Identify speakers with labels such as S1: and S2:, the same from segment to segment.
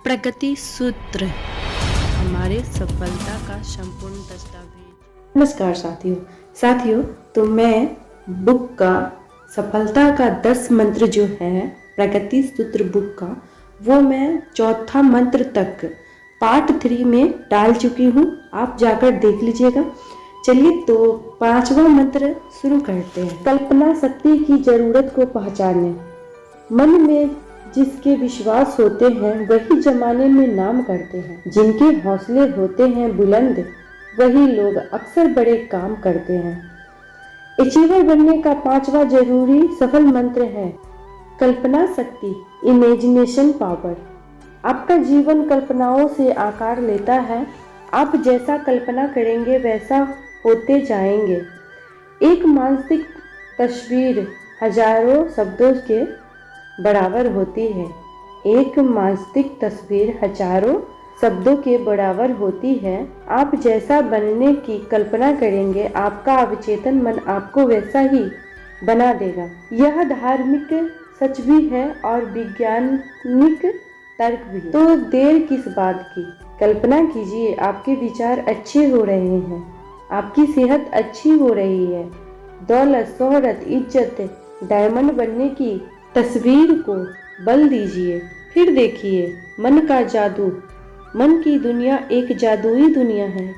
S1: प्रगति सूत्र हमारे सफलता का संपूर्ण दस्तावेज।
S2: नमस्कार साथियों, तो मैं बुक का सफलता का 10 मंत्र जो है प्रगति सूत्र बुक का, वो मैं चौथा मंत्र तक पार्ट 3 में डाल चुकी हूँ। आप जाकर देख लीजिएगा। चलिए तो 5वां मंत्र शुरू करते हैं। कल्पना शक्ति की जरूरत को पहचाने। मन में जिसके विश्वास होते हैं वही जमाने में नाम करते हैं। जिनके हौसले होते हैं बुलंद वही लोग अक्सर बड़े काम करते हैं। अचीवर बनने का 5वां जरूरी सफल मंत्र है कल्पना शक्ति, इमेजिनेशन पावर। आपका जीवन कल्पनाओं से आकार लेता है। आप जैसा कल्पना करेंगे वैसा होते जाएंगे। एक मानसिक तस्वीर हजारों शब्दों के बराबर होती है। एक मानसिक तस्वीर हजारों शब्दों के बराबर होती है। आप जैसा बनने की कल्पना करेंगे आपका अवचेतन मन आपको वैसा ही बना देगा। यह धार्मिक सच भी है और वैज्ञानिक तर्क भी। तो देर किस बात की, कल्पना कीजिए आपके विचार अच्छे हो रहे हैं, आपकी सेहत अच्छी हो रही है। दौलत, शोहरत, इज्जत, डायमंड बनने की तस्वीर को बल दीजिए। फिर देखिए मन का जादू। मन की दुनिया एक जादुई दुनिया है,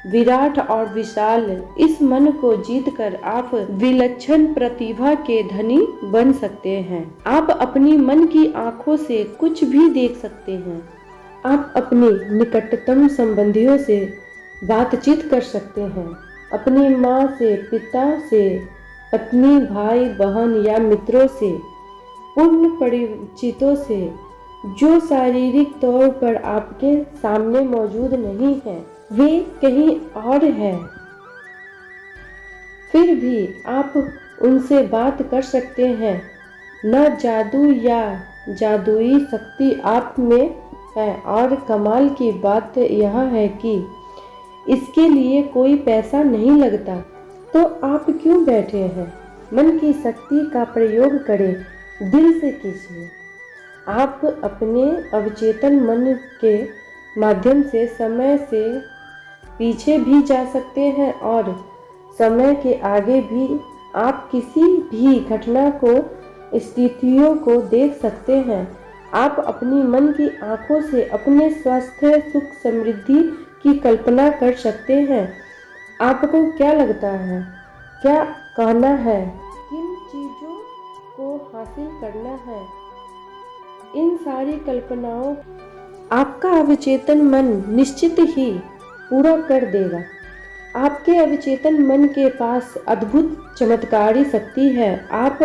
S2: विराट और विशाल। इस मन को जीतकर आप विलक्षण प्रतिभा के धनी बन सकते हैं। आप अपनी मन की आंखों से कुछ भी देख सकते हैं। आप अपने निकटतम संबंधियों से बातचीत कर सकते हैं। अपनी माँ से, पिता से, पत्नी, भाई, बहन या मित्रों से, पूर्ण परिचितों से जो शारीरिक तौर पर आपके सामने मौजूद नहीं है, वे कहीं और हैं। फिर भी आप उनसे बात कर सकते हैं। न जादू या जादुई शक्ति आप में है। और कमाल की बात यह है कि इसके लिए कोई पैसा नहीं लगता। तो आप क्यों बैठे हैं? मन की शक्ति का प्रयोग करें, दिल से कीजिए। आप अपने अवचेतन मन के माध्यम से समय से पीछे भी जा सकते हैं और समय के आगे भी। आप किसी भी घटना को, स्थितियों को देख सकते हैं। आप अपनी मन की आंखों से अपने स्वास्थ्य, सुख, समृद्धि की कल्पना कर सकते हैं। आपको क्या लगता है, क्या कहना है, किन चीजों को हासिल करना है? इन सारी कल्पनाओं आपका अवचेतन मन निश्चित ही पूरा कर देगा। आपके अवचेतन मन के पास अद्भुत चमत्कारी शक्ति है। आप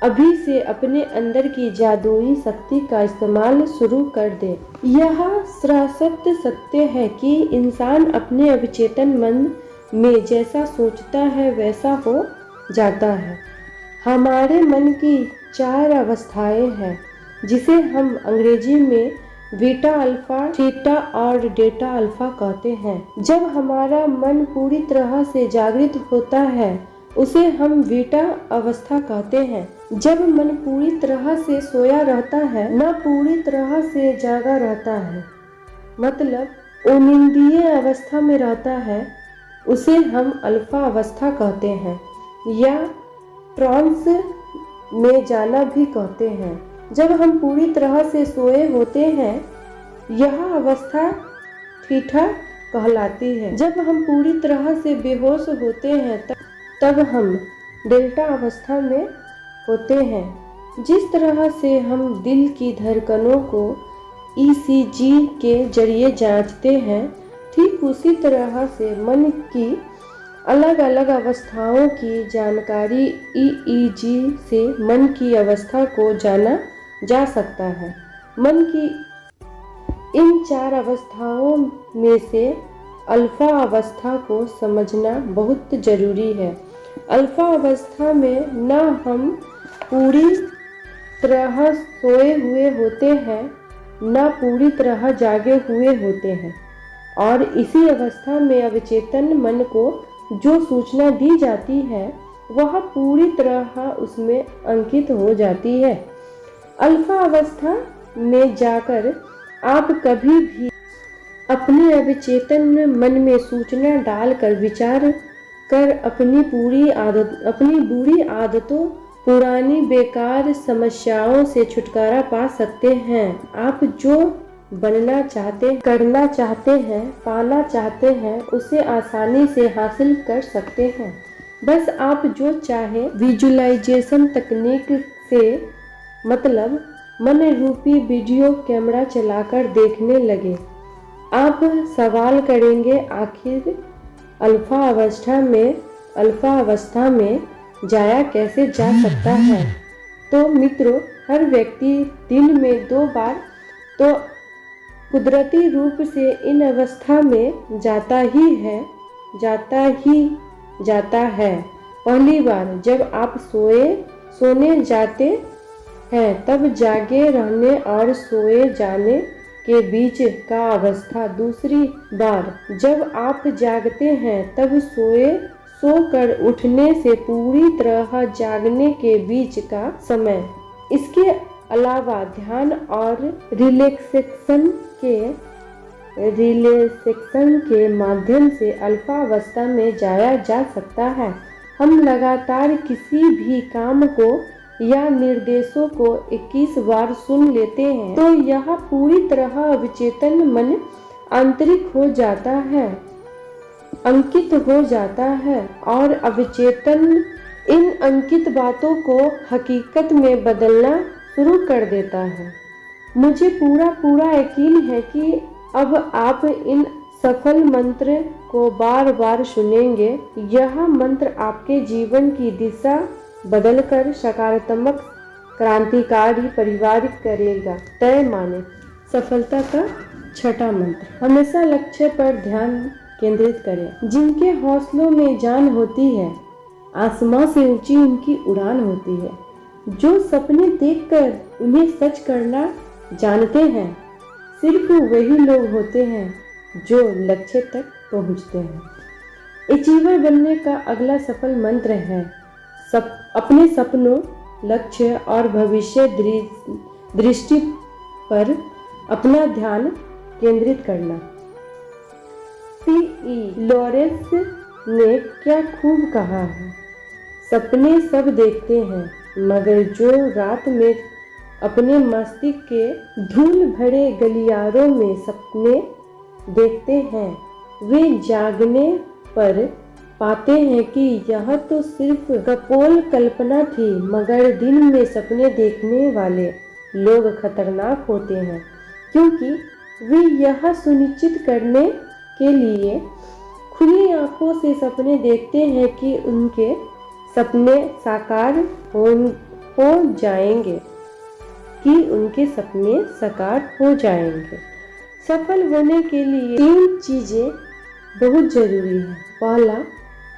S2: अभी से अपने अंदर की जादुई शक्ति का इस्तेमाल शुरू कर दें। यह सरासत सत्य है कि इंसान अपने अवचेतन मन में जैसा सोचता है वैसा हो जाता है। हमारे मन की 4 अवस्थाएं हैं, जिसे हम अंग्रेजी में बीटा, अल्फा, थीटा और डेटा अल्फा कहते हैं। जब हमारा मन पूरी तरह से जागृत होता है उसे हम बीटा अवस्था कहते हैं। जब मन पूरी तरह से सोया रहता है, न पूरी तरह से जागा रहता है, मतलब उनिंदीय अवस्था में रहता है, उसे हम अल्फा अवस्था कहते हैं या ट्रांस में जाना भी कहते हैं। जब हम पूरी तरह से सोए होते हैं यह अवस्था थीटा कहलाती है। जब हम पूरी तरह से बेहोश होते हैं तब हम डेल्टा अवस्था में होते हैं। जिस तरह से हम दिल की धड़कनों को ECG के जरिए जांचते हैं, ठीक उसी तरह से मन की अलग अलग अवस्थाओं की जानकारी EEG से मन की अवस्था को जाना जा सकता है। मन की इन 4 अवस्थाओं में से अल्फा अवस्था को समझना बहुत जरूरी है। अल्फा अवस्था में न हम पूरी तरह सोए हुए होते हैं, न पूरी तरह जागे हुए होते हैं, और इसी अवस्था में अवचेतन मन को जो सूचना दी जाती है वह पूरी तरह उसमें अंकित हो जाती है। अल्फा अवस्था में जाकर आप कभी भी अपने अवचेतन मन में सूचना डालकर विचार कर अपनी बुरी आदतों, पुरानी बेकार समस्याओं से छुटकारा पा सकते हैं। आप जो बनना चाहते, करना चाहते हैं, पाना चाहते हैं, उसे आसानी से हासिल कर सकते हैं। बस आप जो चाहे विजुअलाइजेशन तकनीक से मतलब मन रूपी वीडियो कैमरा चलाकर देखने लगे। आप सवाल करेंगे, आखिर अल्फा अवस्था में जाया कैसे जा सकता है? तो मित्रों, हर व्यक्ति दिन में 2 बार तो कुदरती रूप से इन अवस्था में जाता है। पहली बार जब आप सोने जाते हैं, तब जागे रहने और सोए जाने के बीच का अवस्था। दूसरी बार जब आप जागते हैं, तब सोकर उठने से पूरी तरह जागने के बीच का समय। इसके अलावा ध्यान और रिलैक्सेशन के माध्यम से अल्फा अवस्था में जाया जा सकता है। हम लगातार किसी भी काम को या निर्देशों को 21 बार सुन लेते हैं, तो यह पूरी तरह अवचेतन मन आंतरिक हो जाता है, अंकित हो जाता है और अवचेतन इन अंकित बातों को हकीकत में बदलना शुरू कर देता है। मुझे पूरा यकीन है कि अब आप इन सफल मंत्र को बार बार सुनेंगे। यह मंत्र आपके जीवन की दिशा बदलकर सकारात्मक क्रांतिकारी परिवार करेगा। तय माने। सफलता का छठा मंत्र, हमेशा लक्ष्य पर ध्यान केंद्रित करें। जिनके हौसलों में जान होती है, आसमां से ऊंची उनकी उड़ान होती है। जो सपने देखकर उन्हें सच करना जानते हैं, सिर्फ वही लोग होते हैं जो लक्ष्य तक पहुंचते हैं। अचीवर बनने का अगला सफल मंत्र है अपने सपनों, लक्ष्य और भविष्य दृष्टि पर अपना ध्यान केंद्रित करना। T.E. लॉरेंस ने क्या खूब कहा है, सपने सब देखते हैं, मगर जो रात में अपने मस्तिष्क के धूल भरे गलियारों में सपने देखते हैं, वे जागने पर पाते हैं कि यह तो सिर्फ कपोल कल्पना थी। मगर दिन में सपने देखने वाले लोग खतरनाक होते हैं, क्योंकि वे यह सुनिश्चित करने के लिए खुली आंखों से सपने देखते हैं कि उनके सपने साकार हो जाएंगे। सफल होने के लिए 3 चीजें बहुत जरूरी है। पहला,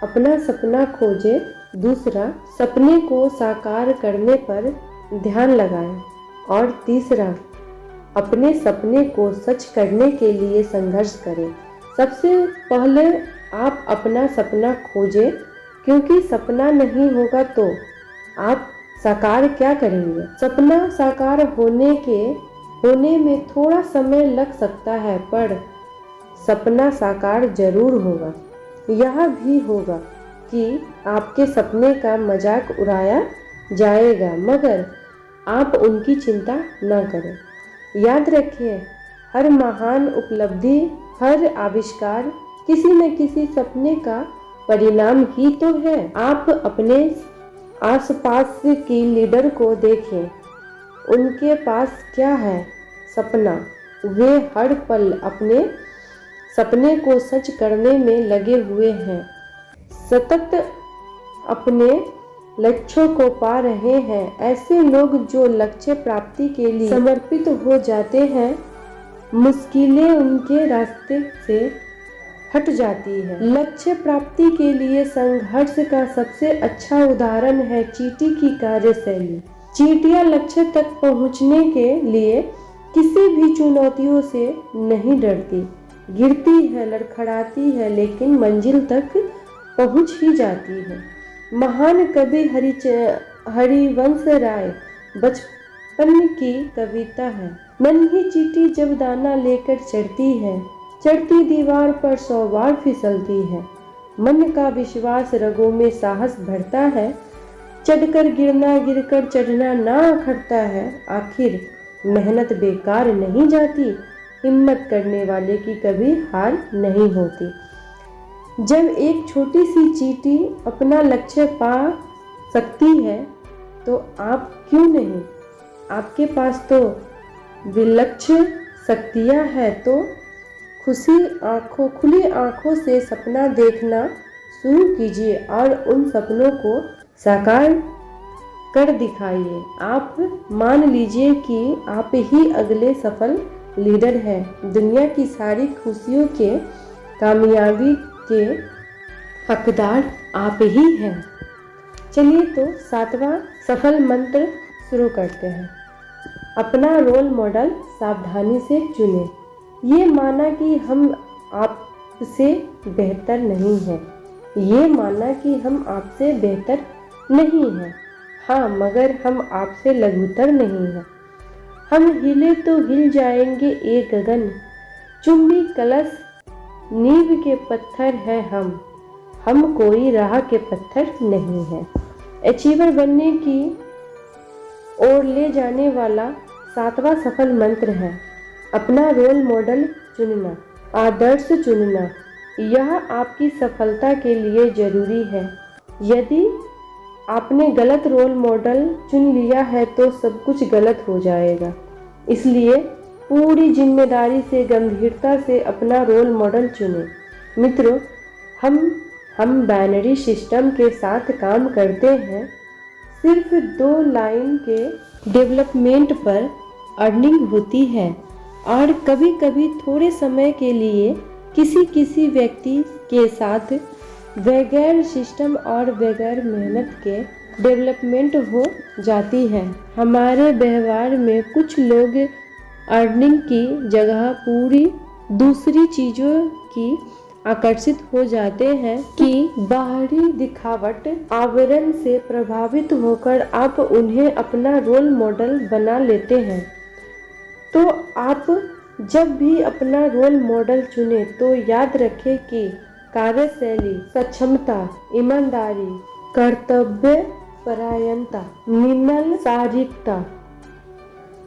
S2: अपना सपना खोजें। दूसरा, सपने को साकार करने पर ध्यान लगाएं। और तीसरा, अपने सपने को सच करने के लिए संघर्ष करें। सबसे पहले आप अपना सपना खोजें, क्योंकि सपना नहीं होगा तो आप साकार क्या करेंगे। सपना साकार होने में थोड़ा समय लग सकता है, पर सपना साकार जरूर होगा। यह भी होगा कि आपके सपने का मजाक उड़ाया जाएगा, मगर आप उनकी चिंता न करें। याद रखिए, हर महान उपलब्धि, हर आविष्कार किसी न किसी सपने का परिणाम ही तो है। आप अपने आसपास की लीडर को देखें, उनके पास क्या है? सपना। वे हर पल अपने सपने को सच करने में लगे हुए हैं, सतत अपने लक्ष्यों को पा रहे हैं। ऐसे लोग जो लक्ष्य प्राप्ति के लिए समर्पित हो जाते हैं, मुश्किलें उनके रास्ते से हट जाती है। लक्ष्य प्राप्ति के लिए संघर्ष का सबसे अच्छा उदाहरण है चींटी की कार्यशैली। चींटियां लक्ष्य तक पहुंचने के लिए किसी भी चुनौतियों से नहीं डरती। गिरती है, लड़खड़ाती है, लेकिन मंजिल तक पहुंच ही जाती है। महान कवि हरिवंश राय बचपन की कविता है, नन्ही चींटी जब दाना लेकर चढ़ती है, चढ़ती दीवार पर 100 बार फिसलती है। मन का विश्वास रगों में साहस भरता है, चढ़कर गिरना गिरकर चढ़ना ना अखरता है। आखिर मेहनत बेकार नहीं जाती, हिम्मत करने वाले की कभी हार नहीं होती। जब एक छोटी सी चींटी अपना लक्ष्य पा सकती है तो आप क्यों नहीं? आपके पास तो विलक्षण शक्तियाँ हैं, तो खुली आंखों से सपना देखना शुरू कीजिए और उन सपनों को साकार कर दिखाइए। आप मान लीजिए कि आप ही अगले सफल लीडर हैं। दुनिया की सारी खुशियों के, कामयाबी के हकदार आप ही हैं। चलिए तो 7वां सफल मंत्र शुरू करते हैं। अपना रोल मॉडल सावधानी से चुनें। ये माना कि हम आपसे बेहतर नहीं हैं, ये माना कि हम आपसे बेहतर नहीं हैं, हाँ मगर हम आपसे लघुतर नहीं हैं। हम हिले तो हिल जाएंगे ये गगन, चुंबी कलश नींव के पत्थर है हम कोई राह के पत्थर नहीं है। अचीवर बनने की ओर ले जाने वाला 7वां सफल मंत्र है अपना रोल मॉडल चुनना, आदर्श चुनना। यह आपकी सफलता के लिए जरूरी है। यदि आपने गलत रोल मॉडल चुन लिया है तो सब कुछ गलत हो जाएगा। इसलिए पूरी जिम्मेदारी से, गंभीरता से अपना रोल मॉडल चुनें। मित्रों, हम बाइनरी सिस्टम के साथ काम करते हैं। सिर्फ 2 लाइन के डेवलपमेंट पर अर्निंग होती है और कभी कभी थोड़े समय के लिए किसी व्यक्ति के साथ बगैर सिस्टम और बगैर मेहनत के डेवलपमेंट हो जाती है। हमारे व्यवहार में कुछ लोग अर्निंग की जगह पूरी दूसरी चीज़ों की आकर्षित हो जाते हैं कि बाहरी दिखावट आवरण से प्रभावित होकर आप उन्हें अपना रोल मॉडल बना लेते हैं। तो आप जब भी अपना रोल मॉडल चुने तो याद रखें कि कार्यशैली, सक्षमता, ईमानदारी, कर्तव्य परायणता, निर्मल शारीरिकता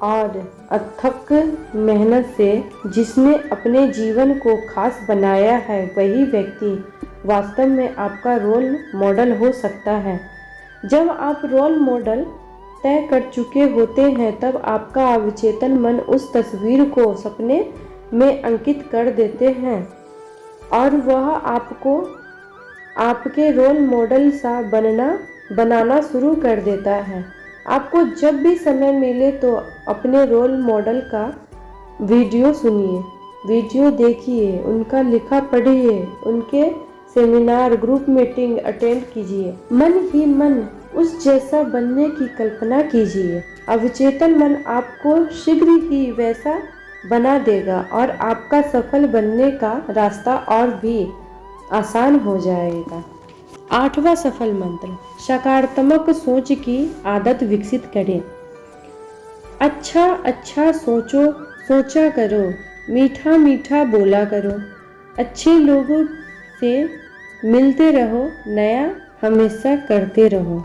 S2: और अथक मेहनत से जिसने अपने जीवन को खास बनाया है, वही व्यक्ति वास्तव में आपका रोल मॉडल हो सकता है। जब आप रोल मॉडल तय कर चुके होते हैं तब आपका अवचेतन मन उस तस्वीर को सपने में अंकित कर देते हैं और वह आपको आपके रोल मॉडल सा बनाना शुरू कर देता है। आपको जब भी समय मिले तो अपने रोल मॉडल का वीडियो सुनिए, वीडियो देखिए, उनका लिखा पढ़िए, उनके सेमिनार, ग्रुप मीटिंग अटेंड कीजिए। मन ही मन उस जैसा बनने की कल्पना कीजिए। अवचेतन मन आपको शीघ्र ही वैसा बना देगा और आपका सफल बनने का रास्ता और भी आसान हो जाएगा। 8वां सफल मंत्र, सकारात्मक सोच की आदत विकसित करें। अच्छा सोचा करो, मीठा मीठा बोला करो, अच्छे लोगों से मिलते रहो, नया हमेशा करते रहो।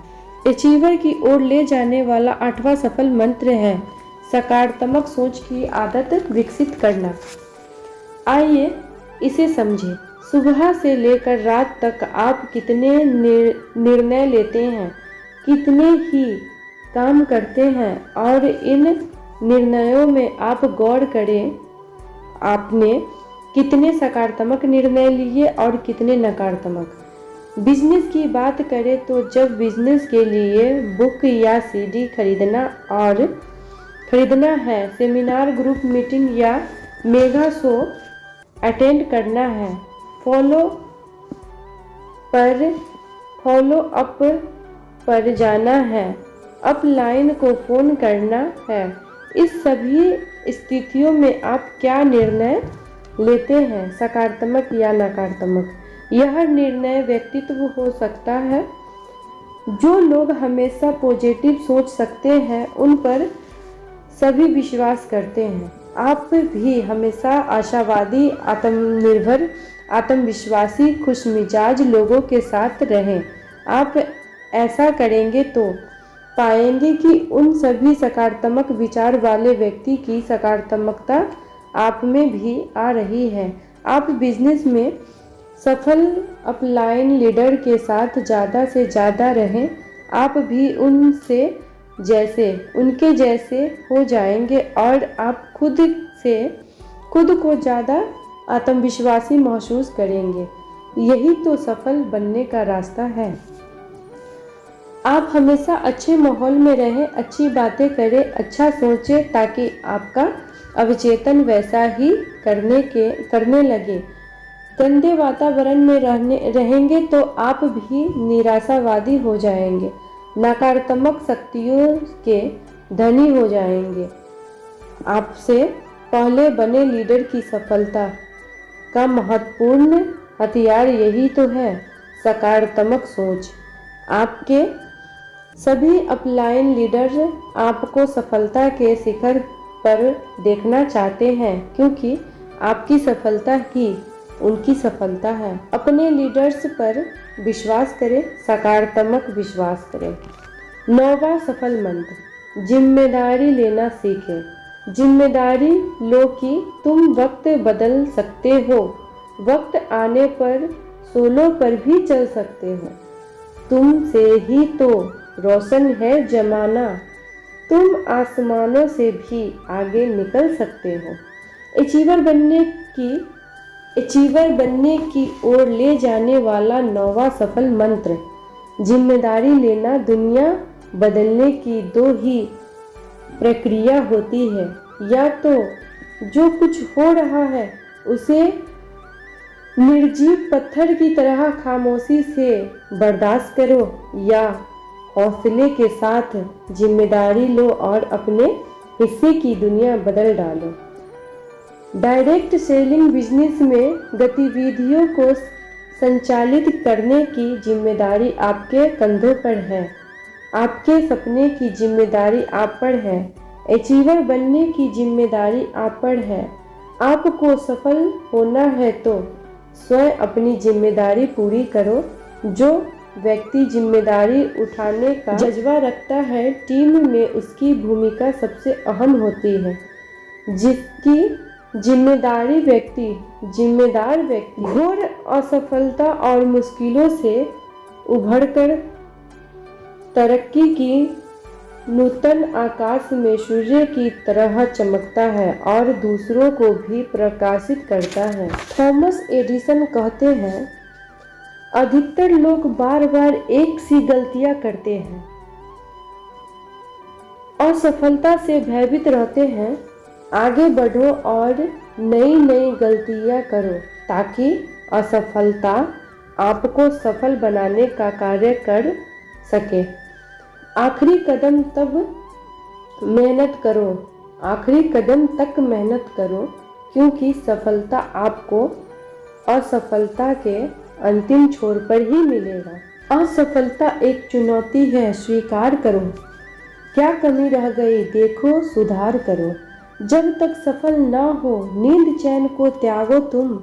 S2: अचीवर की ओर ले जाने वाला 8वां सफल मंत्र है सकारात्मक सोच की आदत विकसित करना। आइए इसे समझें। सुबह से लेकर रात तक आप कितने निर्णय लेते हैं, कितने ही काम करते हैं और इन निर्णयों में आप गौर करें आपने कितने सकारात्मक निर्णय लिए और कितने नकारात्मक। बिजनेस की बात करें तो जब बिजनेस के लिए बुक या सीडी खरीदना है, सेमिनार, ग्रुप मीटिंग या मेगा शो अटेंड करना है, फॉलो अप पर जाना है, अपलाइन को फ़ोन करना है, इस सभी स्थितियों में आप क्या निर्णय लेते हैं, सकारात्मक या नकारात्मक? यह निर्णय व्यक्तित्व हो सकता है। जो लोग हमेशा पॉजिटिव सोच सकते हैं उन पर सभी विश्वास करते हैं। आप भी हमेशा आशावादी, आत्मनिर्भर, आत्मविश्वासी, खुशमिजाज लोगों के साथ रहें। आप ऐसा करेंगे तो पाएंगे कि उन सभी सकारात्मक विचार वाले व्यक्ति की सकारात्मकता आप में भी आ रही है। आप बिजनेस में सफल अपलाइन लीडर के साथ ज़्यादा से ज़्यादा रहें। आप भी उनके जैसे हो जाएंगे और आप खुद को ज़्यादा आत्मविश्वासी महसूस करेंगे। यही तो सफल बनने का रास्ता है। आप हमेशा अच्छे माहौल में रहें, अच्छी बातें करें, अच्छा सोचें, ताकि आपका अवचेतन वैसा ही करने लगे। गंदे वातावरण में रहेंगे तो आप भी निराशावादी हो जाएंगे, नकारात्मक शक्तियों के धनी हो जाएंगे। आपसे पहले बने लीडर की सफलता का महत्वपूर्ण हथियार यही तो है, सकारात्मक सोच। आपके सभी अपलाइन लीडर आपको सफलता के शिखर पर देखना चाहते हैं, क्योंकि आपकी सफलता ही उनकी सफलता है। अपने लीडर्स पर विश्वास करें, सकारात्मक विश्वास करें। 9वां सफल मंत्र, जिम्मेदारी लेना सीखें। जिम्मेदारी लो कि तुम वक्त बदल सकते हो। वक्त आने पर सोलो पर भी चल सकते हो। तुमसे ही तो रोशन है जमाना। तुम आसमानों से भी आगे निकल सकते हो। अचीवर बनने की ओर ले जाने वाला 9वां सफल मंत्र, जिम्मेदारी लेना। दुनिया बदलने की दो ही प्रक्रिया होती है, या तो जो कुछ हो रहा है उसे निर्जीव पत्थर की तरह खामोशी से बर्दाश्त करो, या हौसले के साथ जिम्मेदारी लो और अपने हिस्से की दुनिया बदल डालो। डायरेक्ट सेलिंग बिजनेस में गतिविधियों को संचालित करने की जिम्मेदारी आपके कंधों पर है। आपके सपने की जिम्मेदारी आप पर है। अचीवर बनने की जिम्मेदारी आप पर है। आपको सफल होना है तो स्वयं अपनी जिम्मेदारी पूरी करो। जो व्यक्ति जिम्मेदारी उठाने का जज्बा रखता है, टीम में उसकी भूमिका सबसे अहम होती है। जिसकी जिम्मेदार व्यक्ति घोर असफलता और मुश्किलों से उभरकर तरक्की की नूतन आकाश में सूर्य की तरह चमकता है और दूसरों को भी प्रकाशित करता है। थॉमस एडिसन कहते हैं, अधिकतर लोग बार बार एक सी गलतियां करते हैं, असफलता से भयभीत रहते हैं। आगे बढ़ो और नई नई गलतियां करो, ताकि असफलता आपको सफल बनाने का कार्य कर सके। आखिरी कदम तक मेहनत करो, क्योंकि सफलता आपको असफलता के अंतिम छोर पर ही मिलेगा। असफलता एक चुनौती है, स्वीकार करो। क्या कमी रह गई, देखो, सुधार करो। जब तक सफल ना हो, नींद चैन को त्यागो तुम।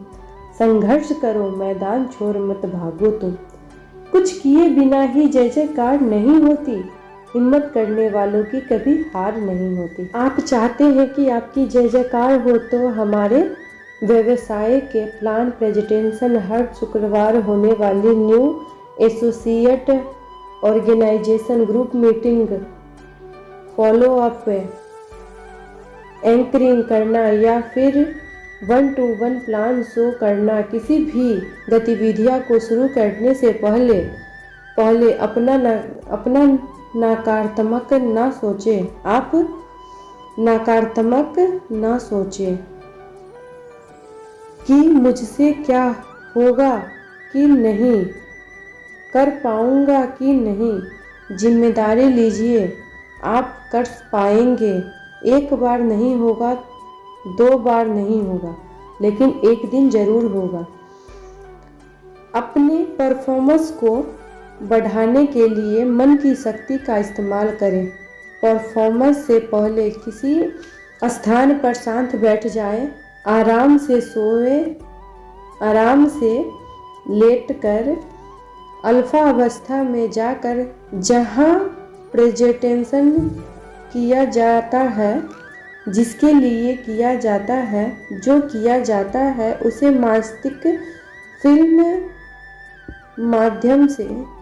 S2: संघर्ष करो, मैदान छोड़ मत भागो तुम। कुछ किए बिना ही जय जयकार नहीं होती। हिम्मत करने वालों की कभी हार नहीं होती। आप चाहते हैं कि आपकी जय जयकार हो, तो हमारे व्यवसाय के प्लान प्रेजेंटेशन हर शुक्रवार होने वाली new associate organization group meeting, follow up, anchoring करना या फिर 1-to-1 प्लान शो करना, किसी भी गतिविधियों को शुरू करने से पहले अपना नकारात्मक ना सोचें। आप नकारात्मक ना सोचें कि मुझसे क्या होगा कि नहीं, कर पाऊंगा कि नहीं। जिम्मेदारी लीजिए, आप कर पाएंगे। एक बार नहीं होगा, 2 बार नहीं होगा, लेकिन एक दिन जरूर होगा। अपने परफॉर्मेंस को बढ़ाने के लिए मन की शक्ति का इस्तेमाल करें। परफॉर्मेंस से पहले किसी स्थान पर शांत बैठ जाएं, आराम से सोए, आराम से लेटकर अल्फा अवस्था में जाकर जहां प्रेजेंटेशन किया जाता है, जिसके लिए किया जाता है, जो किया जाता है उसे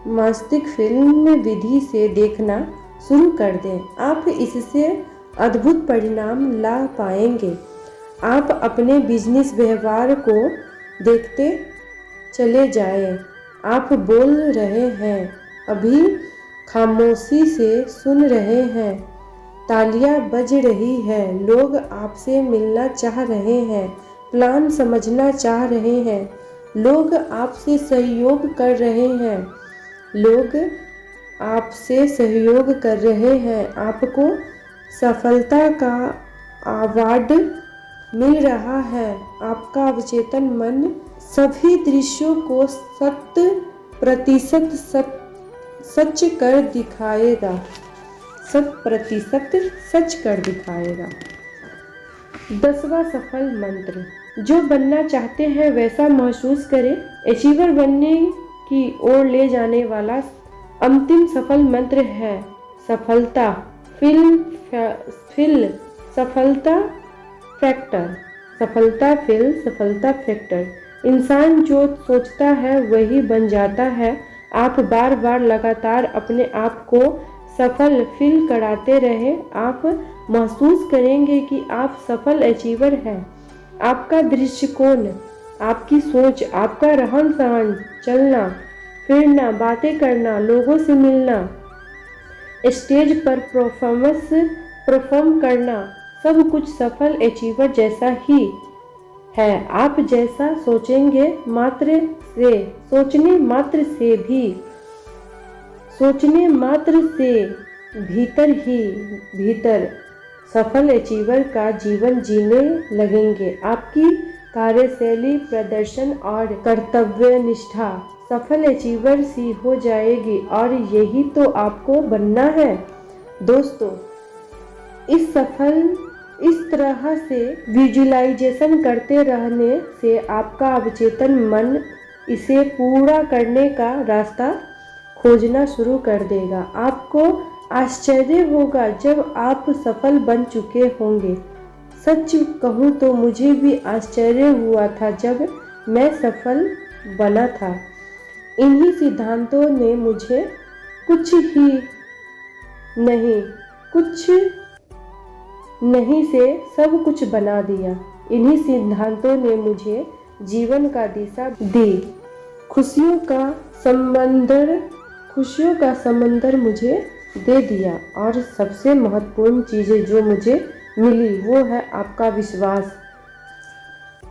S2: मास्तिक फिल्म विधि से देखना शुरू कर दें। आप इससे अद्भुत परिणाम ला पाएंगे। आप अपने बिजनेस व्यवहार को देखते चले जाएं। आप बोल रहे हैं, अभी खामोशी से सुन रहे हैं, तालियां बज रही है, लोग आपसे मिलना चाह रहे हैं, प्लान समझना चाह रहे हैं, लोग आपसे सहयोग कर रहे हैं, लोग आपसे सहयोग कर रहे हैं, आपको सफलता का अवार्ड मिल रहा है। आपका अवचेतन मन सभी दृश्यों को 100% सच कर दिखाएगा। 100% सच कर दिखाएगा। 10वां सफल मंत्र, जो बनना चाहते हैं वैसा महसूस करें। अचीवर बनने की ओर ले जाने वाला अंतिम सफल मंत्र है सफलता फैक्टर। इंसान जो सोचता है वही बन जाता है। आप बार बार लगातार अपने आप को सफल फील कराते रहे, आप महसूस करेंगे कि आप सफल अचीवर हैं। आपका दृष्टिकोण, आपकी सोच, आपका रहन सहन, चलना फिरना, बातें करना, लोगों से मिलना, स्टेज पर परफॉर्म करना, सब कुछ सफल अचीवर जैसा ही है। आप जैसा सोचने मात्र से भीतर सफल अचीवर का जीवन जीने लगेंगे। आपकी कार्यशैली, प्रदर्शन और कर्तव्य निष्ठा सफल अचीवर सी हो जाएगी और यही तो आपको बनना है। दोस्तों, इस तरह से विजुअलाइजेशन करते रहने से आपका अवचेतन मन इसे पूरा करने का रास्ता खोजना शुरू कर देगा। आपको आश्चर्य होगा जब आप सफल बन चुके होंगे। सच कहूँ तो मुझे भी आश्चर्य हुआ था जब मैं सफल बना था। इन्हीं सिद्धांतों ने मुझे कुछ नहीं से सब कुछ बना दिया। इन्हीं सिद्धांतों ने मुझे जीवन का दिशा दी। खुशियों का समंदर मुझे दे दिया और सबसे महत्वपूर्ण चीज़ें जो मुझे मिली वो है आपका विश्वास,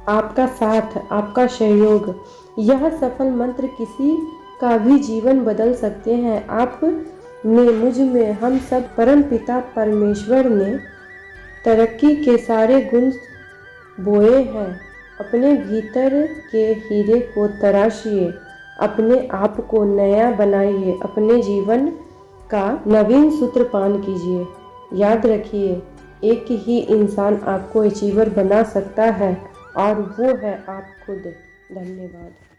S2: आपका साथ, आपका सहयोग। यह सफल मंत्र किसी का भी जीवन बदल सकते हैं। आप में, मुझ में, हम सब परमपिता परमेश्वर ने तरक्की के सारे गुण बोए हैं। अपने भीतर के हीरे को तराशिए, अपने आप को नया बनाइए, अपने जीवन का नवीन सूत्रपान कीजिए। याद रखिए, एक ही इंसान आपको अचीवर बना सकता है और वो है आप खुद। धन्यवाद।